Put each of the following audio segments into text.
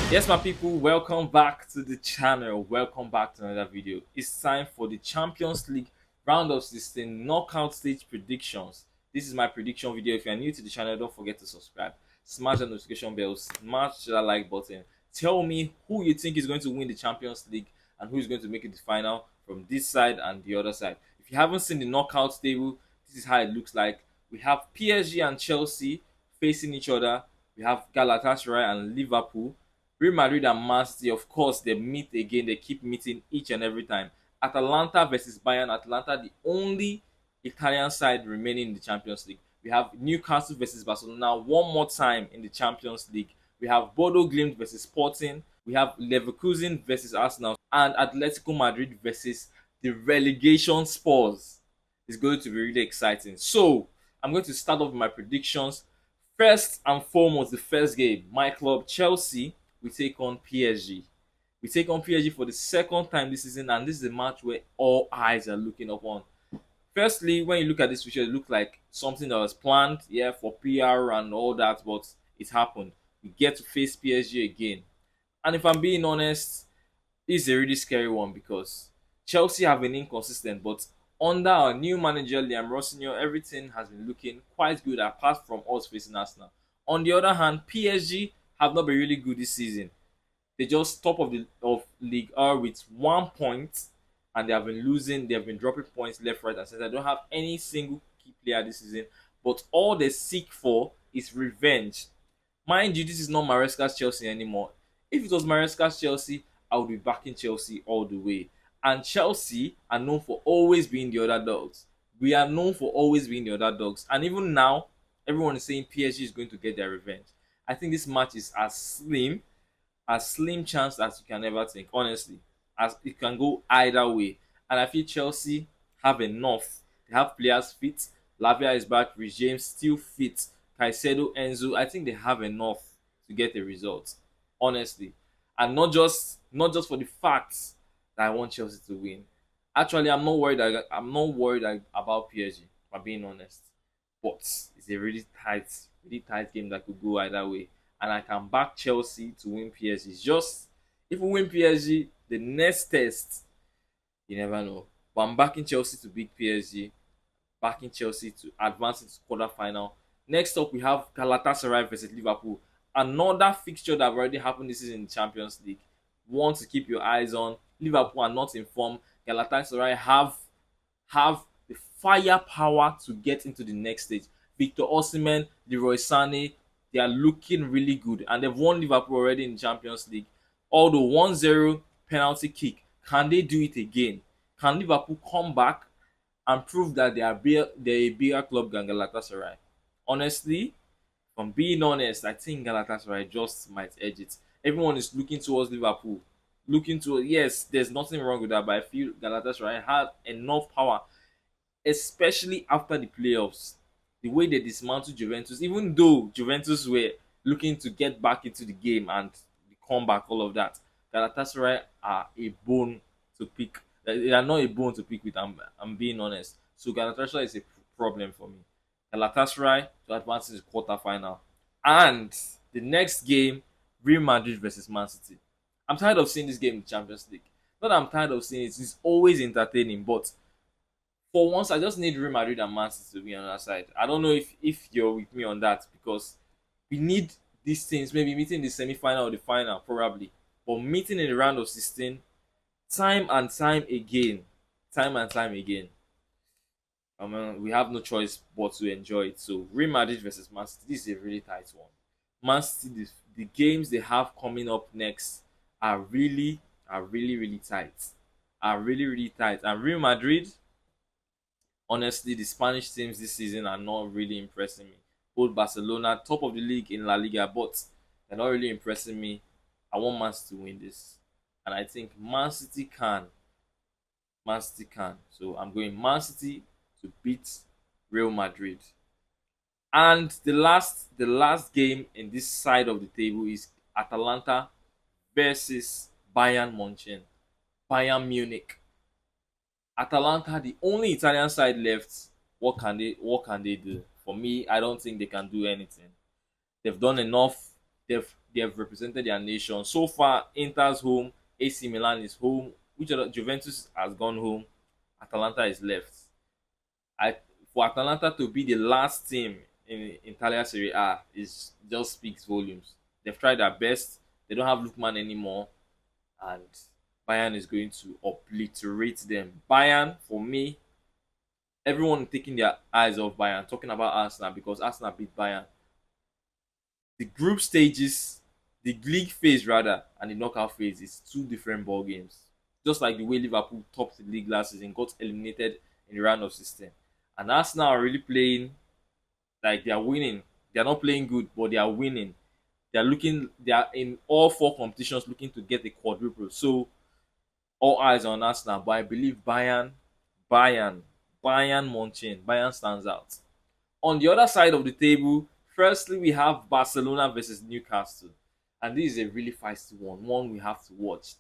Yes, my people, welcome back to the channel. Welcome back to another video. It's time for the Champions League round of 16 knockout stage predictions. This is my prediction video. If you are new to the channel, don't forget to subscribe, smash the notification bell, smash that like button. Tell me who you think is going to win the Champions League and who is going to make it to the final from this side and the other side. If you haven't seen the knockout table, this is how it looks like. We have PSG and Chelsea facing each other. We have Galatasaray and Liverpool. Real Madrid and Man City, of course, they meet again. They keep meeting each and every time. Atalanta versus Bayern. Atalanta, the only Italian side remaining in the Champions League. We have Newcastle versus Barcelona one more time in the Champions League. We have Bodo Glimt versus Sporting. We have Leverkusen versus Arsenal and Atletico Madrid versus the relegation Spurs. It's going to be really exciting. So I'm going to start off with my predictions. First and foremost, the first game, my club Chelsea we take on PSG. We take on PSG for the second time this season, and this is a match where all eyes are looking upon. Firstly, when you look at this picture, it looks like something that was planned, yeah, for PR and all that, but it happened. We get to face PSG again. And if I'm being honest, this is a really scary one because Chelsea have been inconsistent, but under our new manager Liam Rossinier, everything has been looking quite good apart from us facing Arsenal. On the other hand, PSG have not been really good this season. They just top of the of League R with 1 point, and they have been losing. They have been dropping points left, right, and center. They don't have any single key player this season, but all they seek for is revenge. Mind you, this is not Maresca's Chelsea anymore. If it was Maresca's Chelsea, I would be backing Chelsea all the way. And Chelsea are known for always being the underdogs. We are known for always being the underdogs. And even now, everyone is saying PSG is going to get their revenge. I think this match is as slim chance as you can ever think, honestly. As it can go either way. And I feel Chelsea have enough. They have players fit. Lavia is back, Rich James still fit. Caicedo, Enzo, I think they have enough to get the result, honestly, and not just for the facts that I want Chelsea to win. Actually, I'm not worried about PSG. If I'm being honest, but it's a really tight game that could go either way, and I can back Chelsea to win PSG. It's just if we win PSG, the next test, you never know. But I'm backing Chelsea to beat PSG, backing Chelsea to advance into quarter-final. Next up, we have Galatasaray versus Liverpool. Another fixture that already happened this season in the Champions League. One to keep your eyes on. Liverpool are not informed. Galatasaray have the firepower to get into the next stage. Victor Osimhen, Leroy Sané, they are looking really good, and they've won Liverpool already in the Champions League. Although 1-0 penalty kick, can they do it again? Can Liverpool come back and prove that they're a bigger club than Galatasaray? Honestly, if I'm being honest, I think Galatasaray just might edge it. Everyone is looking towards Liverpool. Looking to yes, there's nothing wrong with that, but I feel Galatasaray have enough power, especially after the playoffs. The way they dismantled Juventus, even though Juventus were looking to get back into the game and the comeback, all of that, Galatasaray are a bone to pick. They are not a bone to pick with. I'm being honest. So Galatasaray is a problem for me. Galatasaray to advance to the quarterfinal. And the next game, Real Madrid versus Man City. I'm tired of seeing this game in the Champions League. Not that I'm tired of seeing it, it's always entertaining, but for once I just need Real Madrid and Man City to be on our side. I don't know if you're with me on that because we need these things, maybe meeting the semi-final or the final, probably. But meeting in the round of 16, time and time again, time and time again. We have no choice but to enjoy it. So Real Madrid versus Man City, this is a really tight one. Man City, the games they have coming up next are really tight. Are really tight. And Real Madrid, honestly, the Spanish teams this season are not really impressing me. Both Barcelona, top of the league in La Liga, but they're not really impressing me. I want Man City to win this, and I think Man City can. Man City can. So I'm going Man City to beat Real Madrid. And the last game in this side of the table is Atalanta versus Bayern Munchen. Bayern Munich. Atalanta, the only Italian side left. What can they do? For me, I don't think they can do anything. They've done enough. They've represented their nation so far. Inter's home, AC Milan is home. Which other Juventus has gone home. Atalanta is left. I For Atalanta to be the last team in Italia Serie A is just speaks volumes. They've tried their best. They don't have Lookman anymore, and Bayern is going to obliterate them. Bayern, for me, everyone taking their eyes off Bayern, talking about Arsenal because Arsenal beat Bayern. The group stages, the league phase rather, and the knockout phase is two different ball games. Just like the way Liverpool topped the league last season, got eliminated in the round of 16, and Arsenal are really playing like they are winning. They are not playing good, but they are winning. They are looking. They are in all four competitions looking to get the quadruple. So all eyes on Arsenal, but I believe Bayern, Bayern Munchen, Bayern stands out. On the other side of the table, firstly we have Barcelona versus Newcastle, and this is a really feisty one we have to watch.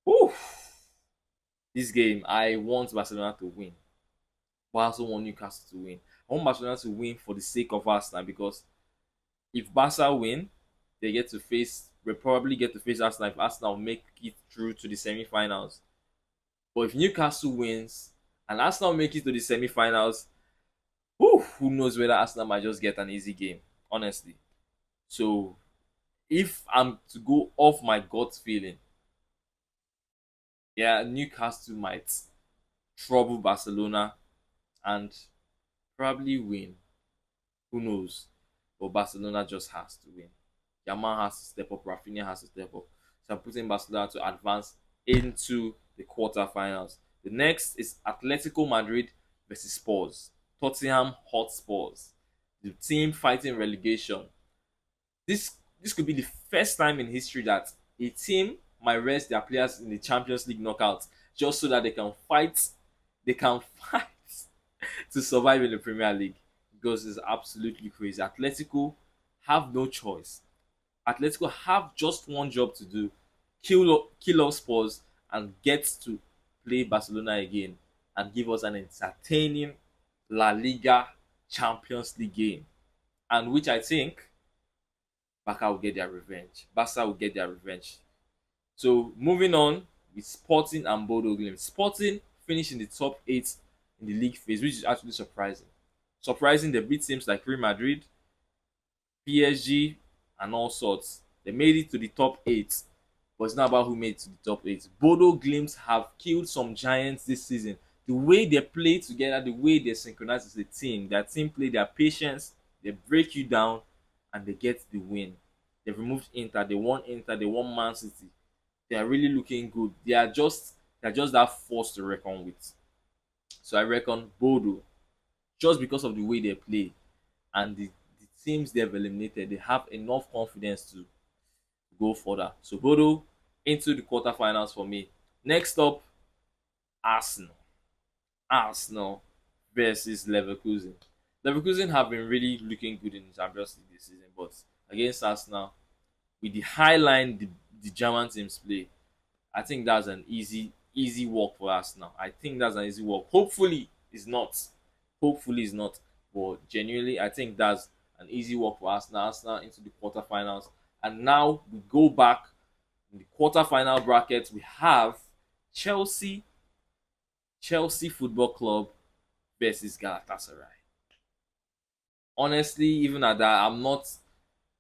Whew. This game, I want Barcelona to win, but I also want Newcastle to win. I want Barcelona to win for the sake of Arsenal because if Barca win, they probably get to face Arsenal if Arsenal make it through to the semi-finals. But if Newcastle wins and Arsenal make it to the semi-finals, who knows whether Arsenal might just get an easy game, honestly. So if I'm to go off my gut feeling, yeah, Newcastle might trouble Barcelona and probably win. Who knows? But Barcelona just has to win. Yamal has to step up, Rafinha has to step up. So I'm putting Barcelona to advance into the quarterfinals. The next is Atletico Madrid versus Spurs. Tottenham Hotspurs, the team fighting relegation. This could be the first time in history that a team might rest their players in the Champions League knockout just so that they can fight. They can fight to survive in the Premier League because it's absolutely crazy. Atletico have no choice. Atletico have just one job to do: kill off Spurs and get to play Barcelona again and give us an entertaining La Liga Champions League game, and which I think Barca will get their revenge. Barca will get their revenge. So moving on with Sporting and Bodo Glimt. Sporting finished in the top 8 in the league phase, which is actually surprising. Surprising, they beat teams like Real Madrid, PSG, and all sorts. They made it to the top 8, but it's not about who made it to the top 8. Bodo Glimt have killed some giants this season. The way they play together, the way they synchronize as a team, their team play, their patience, they break you down and they get the win. They've removed Inter, they won Man City. They are really looking good. They are just that force to reckon with. So I reckon Bodo, just because of the way they play and the teams they've eliminated, they have enough confidence to go further. So Bodo into the quarterfinals for me. Next up, Arsenal. Arsenal versus Leverkusen. Leverkusen have been really looking good in the Champions League this season, but against Arsenal, with the high line the German teams play, I think that's an easy walk for Arsenal. I think that's an easy walk. Hopefully, it's not. Hopefully, it's not. But genuinely, I think that's an easy walk for Arsenal. Arsenal into the quarterfinals, and now we go back in the quarterfinal bracket. We have Chelsea, Chelsea Football Club versus Galatasaray. Honestly, even at that, I'm not.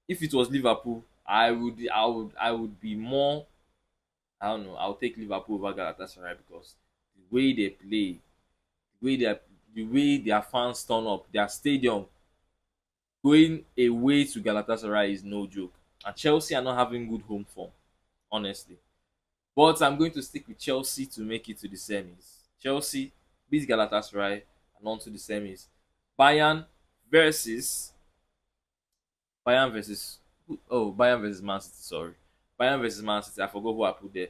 If it was Liverpool, I would be more. I don't know. I'll take Liverpool over Galatasaray because the way they play, the way their fans turn up, their stadium going away to Galatasaray is no joke. And Chelsea are not having good home form, honestly. But I'm going to stick with Chelsea to make it to the semis. Chelsea beats Galatasaray and on to the semis. Bayern versus Bayern versus Man City. Sorry, Bayern versus Man City. I forgot who I put there.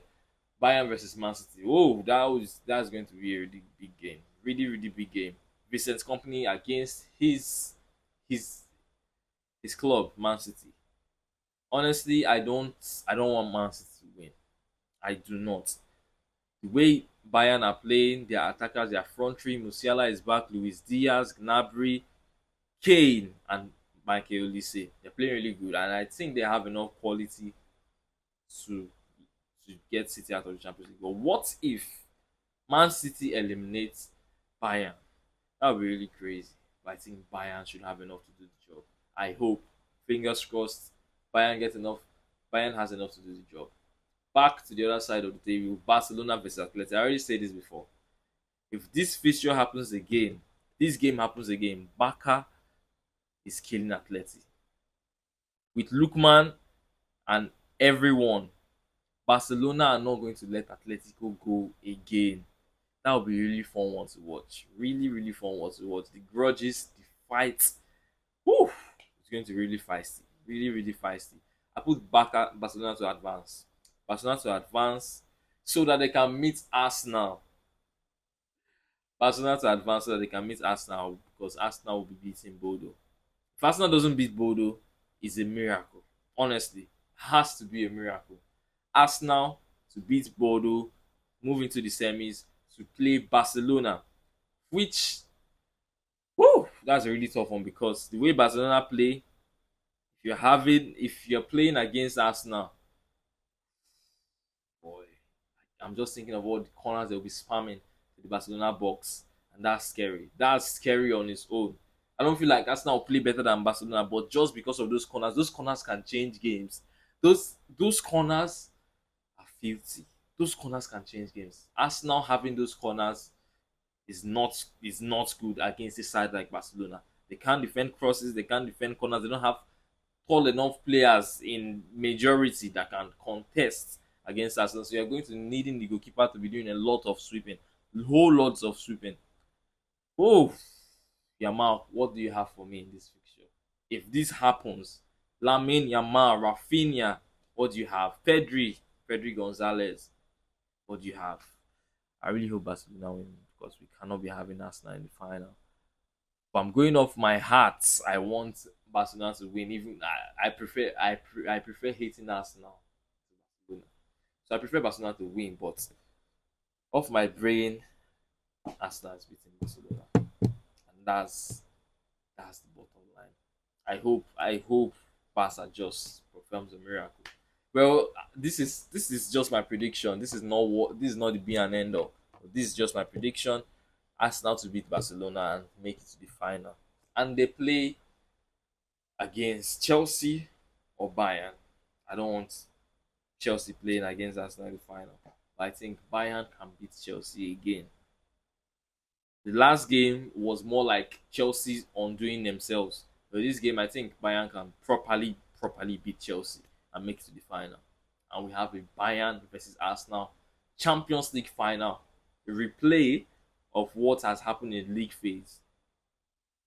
Bayern versus Man City. Oh, that's going to be a really big game. Really big game. Vincent Company against his his club, Man City. Honestly, I don't want Man City to win. I do not. The way Bayern are playing, their attackers, their front three, Musiala is back, Luis Diaz, Gnabry, Kane and Michael Olise, they're playing really good, and I think they have enough quality to get City out of the Champions League. But what if Man City eliminates Bayern? That would be really crazy. But I think Bayern should have enough to do the job. I hope. Fingers crossed. Bayern gets enough. Bayern has enough to do the job. Back to the other side of the table, Barcelona versus Atleti. I already said this before. If this fixture happens again, this game happens again, Barca is killing Atleti. With Lookman and everyone, Barcelona are not going to let Atletico go again. That will be really fun one to watch. Really, really fun one to watch. The grudges, the fights. Whew, it's going to be really feisty. Really, really feisty. I put Barcelona to advance. Barcelona to advance so that they can meet Arsenal. Barcelona to advance so that they can meet Arsenal because Arsenal will be beating Bodo. If Arsenal doesn't beat Bodo, it's a miracle. Honestly, has to be a miracle. Arsenal to beat Bodo, move into the semis to play Barcelona, which, whoo, that's a really tough one because the way Barcelona play, if you're playing against Arsenal, boy, I'm just thinking of all the corners they'll be spamming to the Barcelona box, and that's scary. That's scary on its own. I don't feel like Arsenal will play better than Barcelona, but just because of those corners can change games. Those corners are filthy. Those corners can change games. Arsenal having those corners is not good against a side like Barcelona. They can't defend crosses, they can't defend corners, they don't have tall enough players in majority that can contest against Arsenal. So you're going to needing the goalkeeper to be doing a lot of sweeping, whole lots of sweeping. Oh, Yamal, what do you have for me in this fixture? If this happens, Lamine Yamal, Rafinha, what do you have? Pedri Gonzalez, what do you have? I really hope Barcelona win because we cannot be having Arsenal in the final. But I'm going off my heart. I want Barcelona to win. Even I prefer hating Arsenal to Barcelona. So I prefer Barcelona to win, but off my brain, Arsenal is beating Barcelona, and that's the bottom line. I hope Barca just performs a miracle. Well, this is just my prediction. This is not the be and end all. This is just my prediction. Arsenal to beat Barcelona and make it to the final. And they play against Chelsea or Bayern. I don't want Chelsea playing against Arsenal in the final. But I think Bayern can beat Chelsea again. The last game was more like Chelsea undoing themselves. But this game, I think Bayern can properly beat Chelsea and make it to the final. And we have a Bayern versus Arsenal Champions League final, a replay of what has happened in the league phase.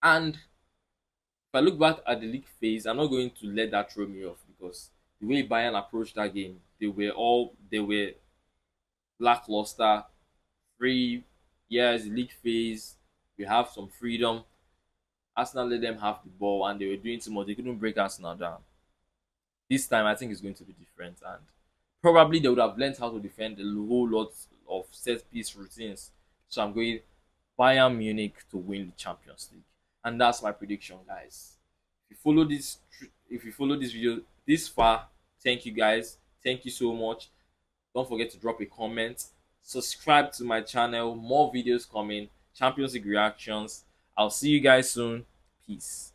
And if I look back at the league phase, I'm not going to let that throw me off because the way Bayern approached that game, they were lackluster, free. Yes, the league phase, we have some freedom. Arsenal let them have the ball and they were doing too much. They couldn't break Arsenal down. This time, I think it's going to be different, and probably they would have learned how to defend a whole lot of set piece routines. So I'm going Bayern Munich to win the Champions League, and that's my prediction, guys. If you follow this video this far, thank you guys. Thank you so much. Don't forget to drop a comment, subscribe to my channel. More videos coming. Champions League reactions. I'll see you guys soon. Peace.